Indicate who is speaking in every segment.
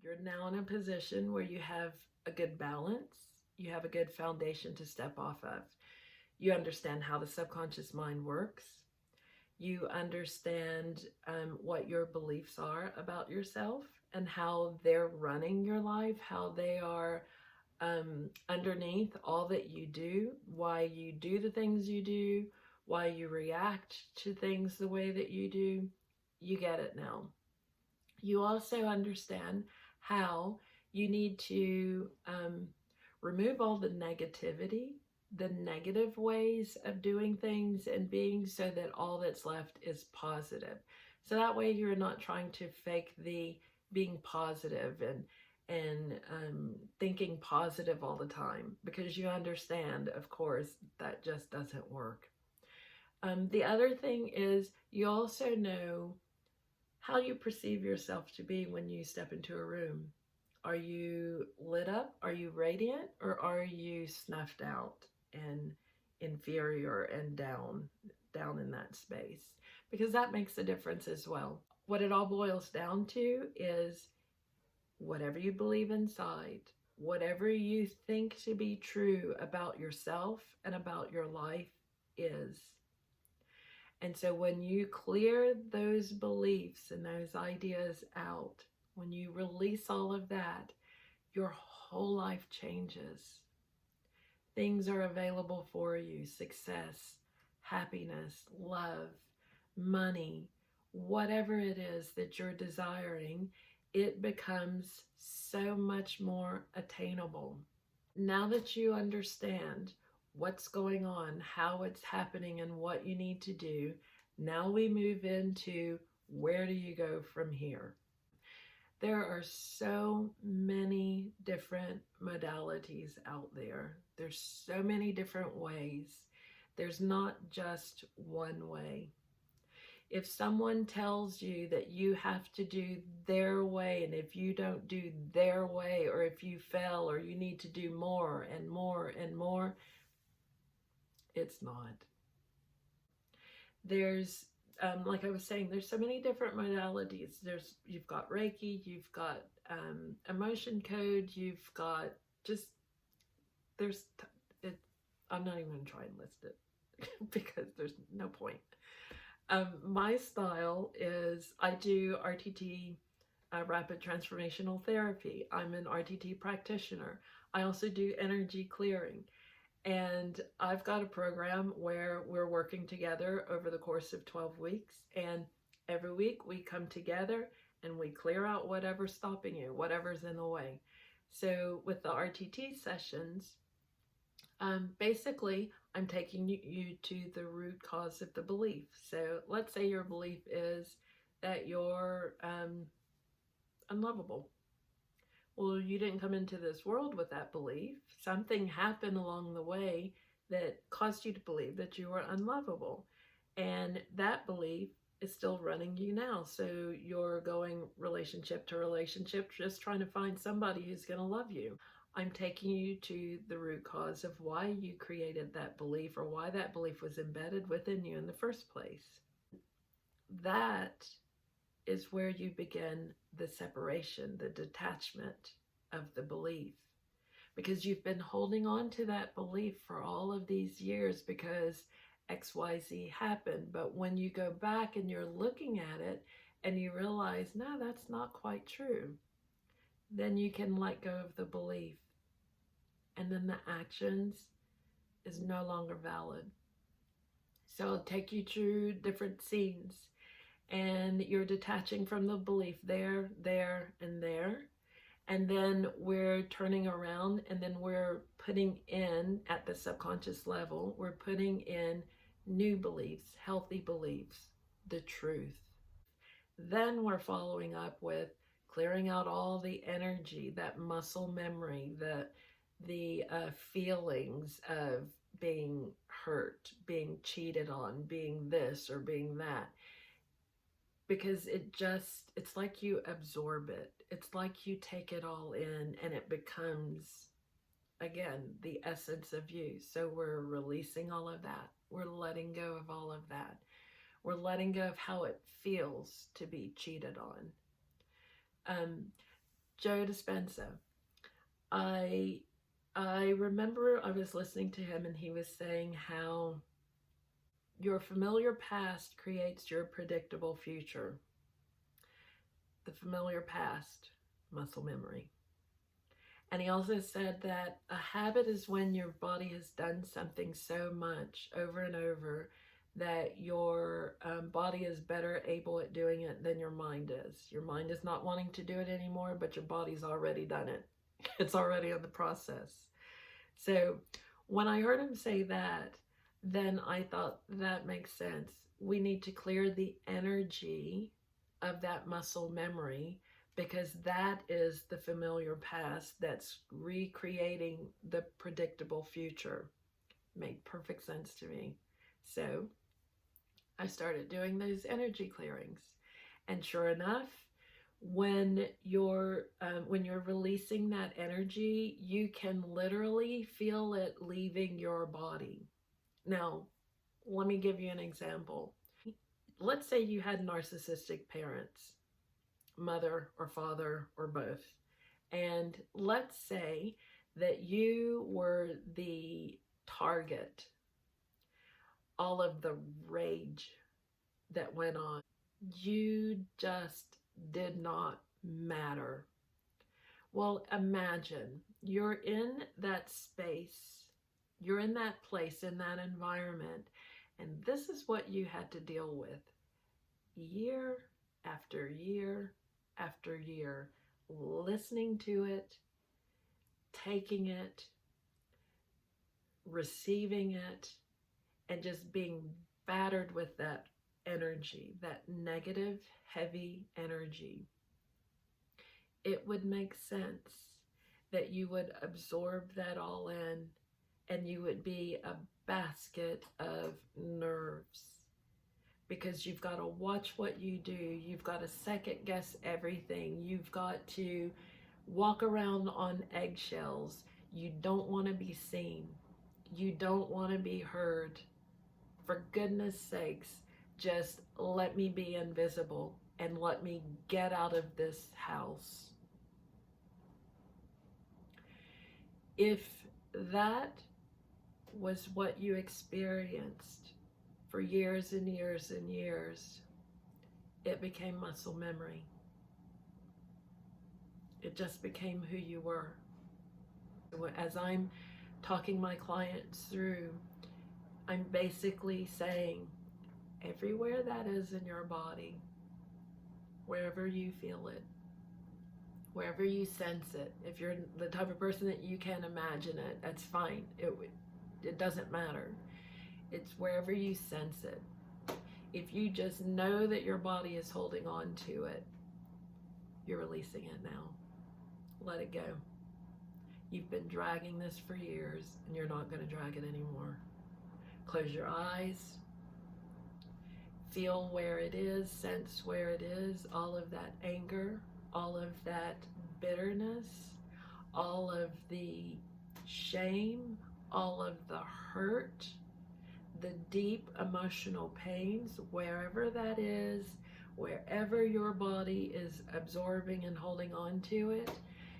Speaker 1: You're now in a position where you have a good balance, you have a good foundation to step off of. You understand how the subconscious mind works. You understand what your beliefs are about yourself and how they're running your life, how they are underneath all that you do, why you do the things you do, why you react to things the way that you do. You get it now. You also understand how you need to remove all the negativity, the negative ways of doing things and being, so that all that's left is positive. So that way you're not trying to fake the being positive and thinking positive all the time, because you understand, of course, that just doesn't work. The other thing is you also know how you perceive yourself to be when you step into a room. Are you lit up? Are you radiant? Or are you snuffed out and inferior and down in that space? Because that makes a difference as well. What it all boils down to is whatever you believe inside, whatever you think to be true about yourself and about your life is. And so when you clear those beliefs and those ideas out, when you release all of that, your whole life changes. Things are available for you: success, happiness, love, money, whatever it is that you're desiring, it becomes so much more attainable. Now that you understand what's going on, how it's happening, and what you need to do, now we move into where do you go from here? There are so many different modalities out there. There's so many different ways. There's not just one way. If someone tells you that you have to do their way, and if you don't do their way, or if you fail, or you need to do more and more and more, it's not. There's like I was saying, there's so many different modalities. You've got Reiki, you've got emotion code, you've got just, I'm not even going to try and list it because there's no point. My style is I do RTT, rapid transformational therapy. I'm an RTT practitioner. I also do energy clearing. And I've got a program where we're working together over the course of 12 weeks. And every week we come together and we clear out whatever's stopping you, whatever's in the way. So with the RTT sessions, basically I'm taking you to the root cause of the belief. So let's say your belief is that you're unlovable. Well, you didn't come into this world with that belief. Something happened along the way that caused you to believe that you were unlovable. And that belief is still running you now. So you're going relationship to relationship, just trying to find somebody who's going to love you. I'm taking you to the root cause of why you created that belief, or why that belief was embedded within you in the first place. That is where you begin the separation, the detachment of the belief. Because you've been holding on to that belief for all of these years because XYZ happened. But when you go back and you're looking at it and you realize, no, that's not quite true, then you can let go of the belief. And then the actions is no longer valid. So I'll take you through different scenes, and you're detaching from the belief there, and there. And then we're turning around, and then we're putting in, at the subconscious level, we're putting in new beliefs, healthy beliefs, the truth. Then we're following up with clearing out all the energy, that muscle memory, the feelings of being hurt, being cheated on, being this or being that. Because it's like you absorb it. It's like you take it all in and it becomes, again, the essence of you. So we're releasing all of that. We're letting go of all of that. We're letting go of how it feels to be cheated on. Joe Dispenza. I remember I was listening to him and he was saying how your familiar past creates your predictable future. The familiar past, muscle memory. And he also said that a habit is when your body has done something so much over and over that your body is better able at doing it than your mind is. Your mind is not wanting to do it anymore, but your body's already done it. It's already in the process. So when I heard him say that, then I thought that makes sense. We need to clear the energy of that muscle memory because that is the familiar past that's recreating the predictable future. Made perfect sense to me. So I started doing those energy clearings. And sure enough, when you're releasing that energy, you can literally feel it leaving your body. Now, let me give you an example. Let's say you had narcissistic parents, mother or father or both. And let's say that you were the target, all of the rage that went on. You just did not matter. Well, imagine you're in that space, you're in that place, in that environment, and this is what you had to deal with year after year after year, listening to it, taking it, receiving it, and just being battered with that energy, that negative, heavy energy. It would make sense that you would absorb that all in and you would be a basket of nerves because you've got to watch what you do. You've got to second guess everything. You've got to walk around on eggshells. You don't want to be seen. You don't want to be heard. For goodness sakes, just let me be invisible and let me get out of this house. If that was what you experienced for years and years and years, it became muscle memory. It just became who you were. As I'm talking my clients through, I'm basically saying, everywhere that is in your body, wherever you feel it, wherever you sense it, if you're the type of person that you can imagine it, that's fine. It doesn't matter. It's wherever you sense it. If you just know that your body is holding on to it, you're releasing it now. Let it go. You've been dragging this for years and you're not going to drag it anymore. Close your eyes. Feel where it is, sense where it is, all of that anger, all of that bitterness, all of the shame, all of the hurt, the deep emotional pains, wherever that is, wherever your body is absorbing and holding on to it,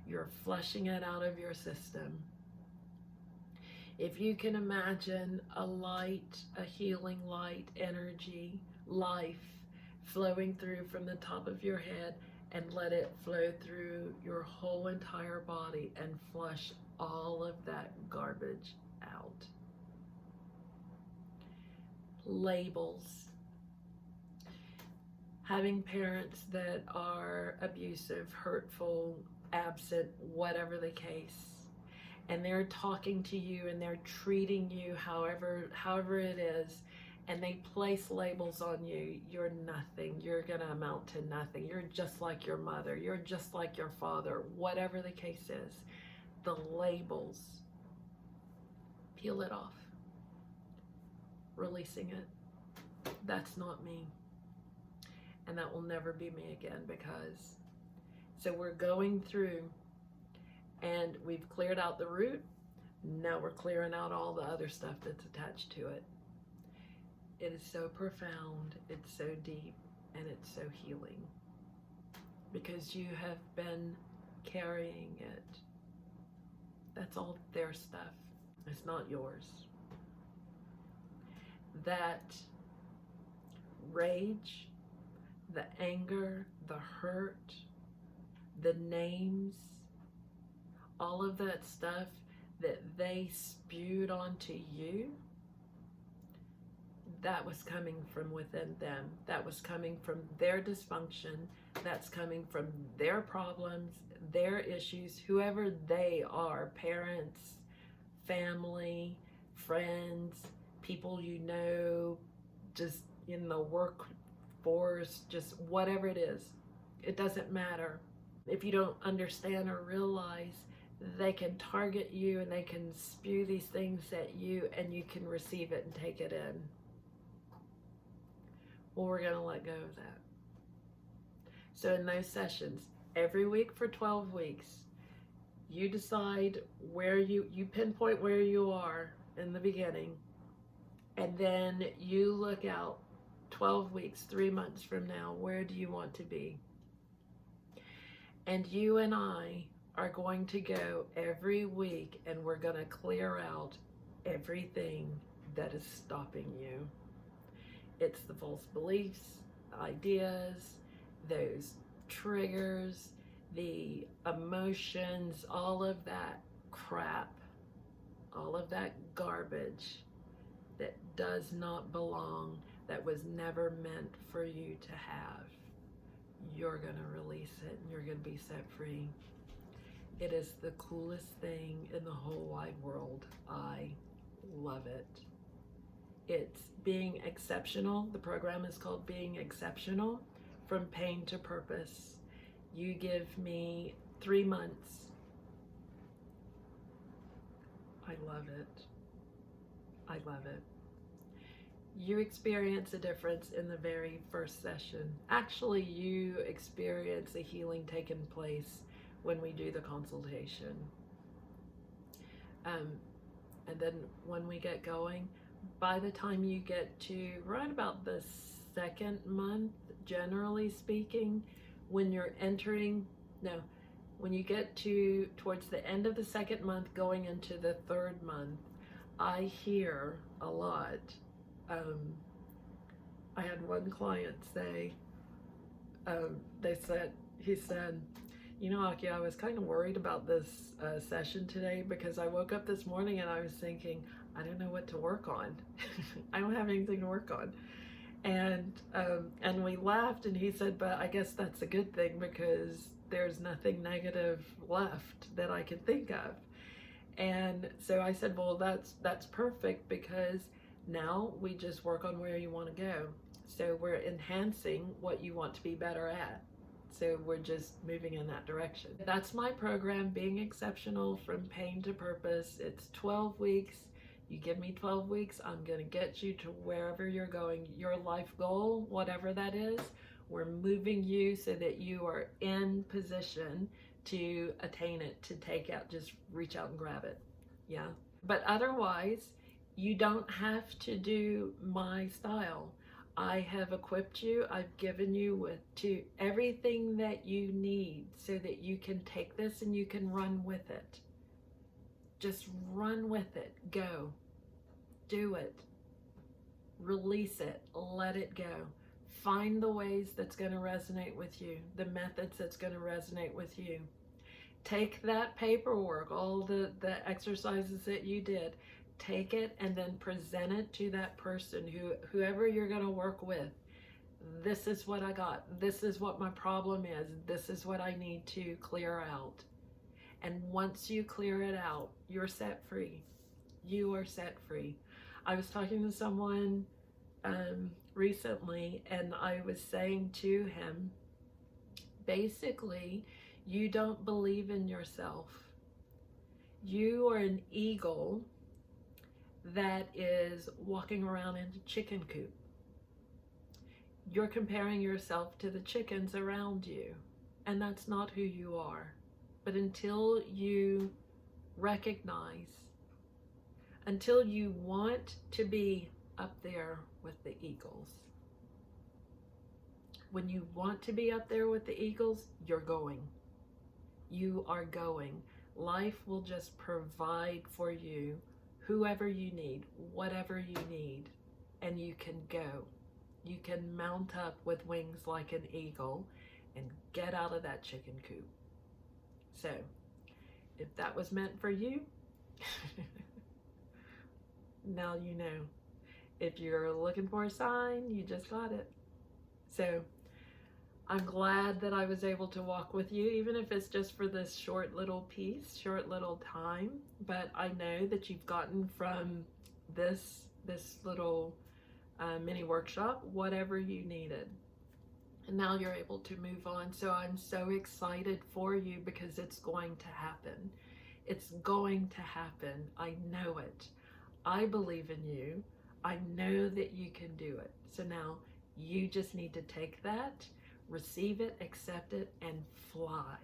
Speaker 1: you're flushing it out of your system. If you can imagine a light, a healing light, energy, life flowing through from the top of your head, and let it flow through your whole entire body and flush all of that garbage out. Labels. Having parents that are abusive, hurtful, absent, whatever the case, and they're talking to you and they're treating you however it is, and they place labels on you. You're nothing. You're gonna amount to nothing. You're just like your mother. You're just like your father. Whatever the case is, the labels, peel it off. Releasing it. That's not me. And that will never be me again, because so we're going through and we've cleared out the root. Now we're clearing out all the other stuff that's attached to it. It is so profound, it's so deep, and it's so healing, because you have been carrying it. That's all their stuff. It's not yours. That rage, the anger, the hurt, the names, all of that stuff that they spewed onto you, that was coming from within them. That was coming from their dysfunction. That's coming from their problems, their issues, whoever they are, parents, family, friends, people you know, just in the workforce, just whatever it is. It doesn't matter. If you don't understand or realize, they can target you and they can spew these things at you and you can receive it and take it in. Well, we're going to let go of that. So in those sessions, every week for 12 weeks, you decide where you pinpoint where you are in the beginning, and then you look out 12 weeks, 3 months from now, where do you want to be? And you and I are going to go every week and we're going to clear out everything that is stopping you. It's the false beliefs, ideas, those triggers, the emotions, all of that crap, all of that garbage that does not belong, that was never meant for you to have. You're going to release it and you're going to be set free. It is the coolest thing in the whole wide world. I love it. It's being exceptional. The program is called Being Exceptional, from Pain to Purpose. You give me 3 months. I love it. I love it. You experience a difference in the very first session. Actually, you experience a healing taking place when we do the consultation. And then when we get going, by the time you get to right about the second month, generally speaking, when you're when you get to towards the end of the second month going into the third month, I hear a lot. I had one client say, he said, you know, Aki, I was kind of worried about this session today because I woke up this morning and I was thinking, I don't know what to work on. I don't have anything to work on. And we laughed and he said, but I guess that's a good thing because there's nothing negative left that I can think of. And so I said, well, that's perfect, because now we just work on where you want to go. So we're enhancing what you want to be better at. So we're just moving in that direction. That's my program, Being Exceptional, from Pain to Purpose. It's 12 weeks. You give me 12 weeks, I'm going to get you to wherever you're going. Your life goal, whatever that is, we're moving you so that you are in position to attain it, to take out, just reach out and grab it. Yeah. But otherwise, you don't have to do my style. I have equipped you, I've given you to everything that you need so that you can take this and you can run with it. Just run with it. Go. Do it. Release it. Let it go. Find the ways that's going to resonate with you, the methods that's going to resonate with you. Take that paperwork, all the exercises that you did, take it and then present it to that person, whoever you're going to work with. This is what I got. This is what my problem is. This is what I need to clear out. And once you clear it out, you're set free. You are set free. I was talking to someone recently, and I was saying to him, basically, you don't believe in yourself. You are an eagle that is walking around in a chicken coop. You're comparing yourself to the chickens around you, and that's not who you are. But until you recognize, until you want to be up there with the eagles, when you want to be up there with the eagles, you're going. You are going. Life will just provide for you whoever you need, whatever you need, and you can go. You can mount up with wings like an eagle and get out of that chicken coop. So, if that was meant for you, now you know. If you're looking for a sign, you just got it. So, I'm glad that I was able to walk with you, even if it's just for this short little piece, short little time. But I know that you've gotten from this little mini workshop whatever you needed. And now you're able to move on. So I'm so excited for you because it's going to happen. It's going to happen. I know it. I believe in you. I know that you can do it. So now you just need to take that, receive it, accept it, and fly.